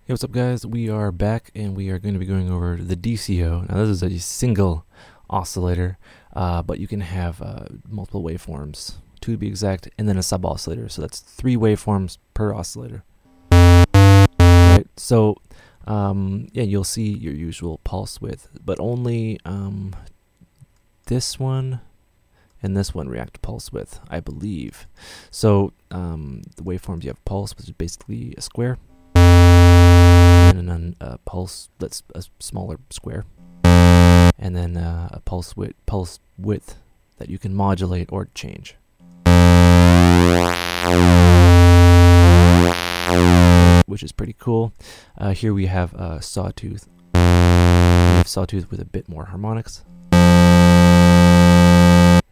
Hey, what's up guys? We are back and we are going to be going over the DCO. Now this is a single oscillator, but you can have multiple waveforms, 2 to be exact, and then a sub-oscillator. So that's 3 waveforms per oscillator. Right, so yeah, you'll see your usual pulse width, but only this one and this one react to pulse width, I believe. So the waveforms, you have pulse, which is basically a square, and then a pulse that's a smaller square, and then a pulse width that you can modulate or change. Which is pretty cool. Here we have a sawtooth. We have sawtooth with a bit more harmonics.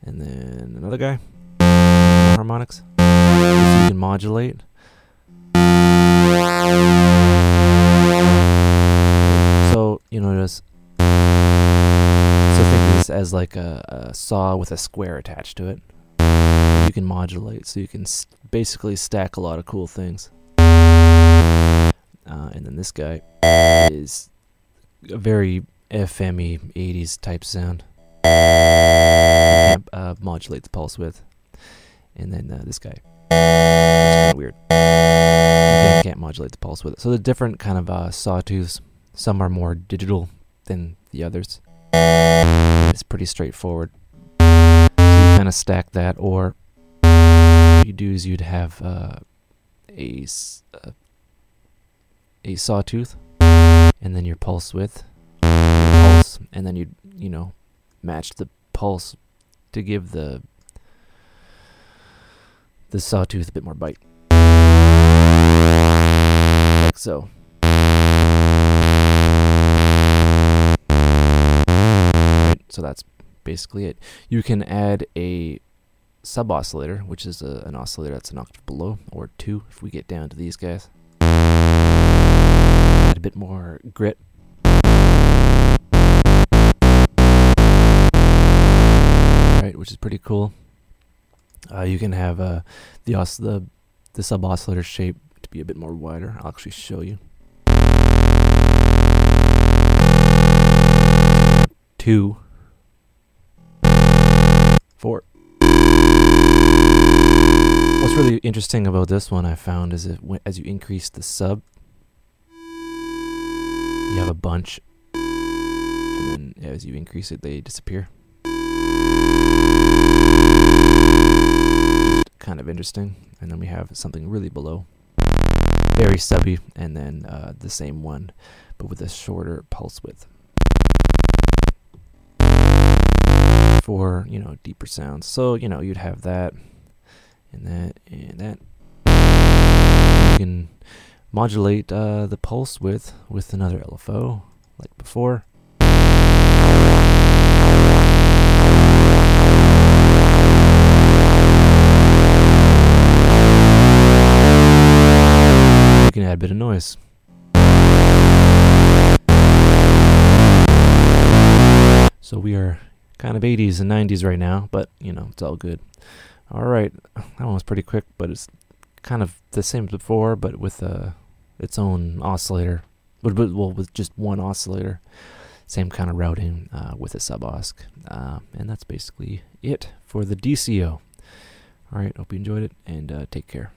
And then another guy, more harmonics. So you can modulate. So you notice. So think of this as like a saw with a square attached to it. You can modulate, so you can basically stack a lot of cool things. And then this guy is a very FM-y 80s type sound. You can't modulate the pulse width. And then this guy, which is kind of weird. You can't modulate the pulse width. So the different kind of sawtooths. Some are more digital than the others. It's pretty straightforward. So you kind of stack that, or what you do is you'd have a sawtooth, and then your pulse width, and then you know, match the pulse to give the sawtooth a bit more bite, like so. Right, so that's basically it. You can add a sub-oscillator, which is an oscillator that's an octave below, or 2 if we get down to these guys. Add a bit more grit. Right, which is pretty cool. You can have the sub-oscillator shape to be a bit more wider. I'll actually show you. 2, 4. What's really interesting about this one, I found, is as you increase the sub, you have a bunch, and then as you increase it, they disappear. Kind of interesting. And then we have something really below, very subby, and then the same one, but with a shorter pulse width for, you know, deeper sounds. So, you know, you'd have that and that and that. You can modulate the pulse width with another LFO like before. You can add a bit of noise. So we are kind of 80s and 90s right now, but you know, it's all good. Alright, that one was pretty quick, but it's kind of the same as before, but with its own oscillator. Well, with just one oscillator. Same kind of routing with a sub-osc. And that's basically it for the DCO. Alright, hope you enjoyed it, and take care.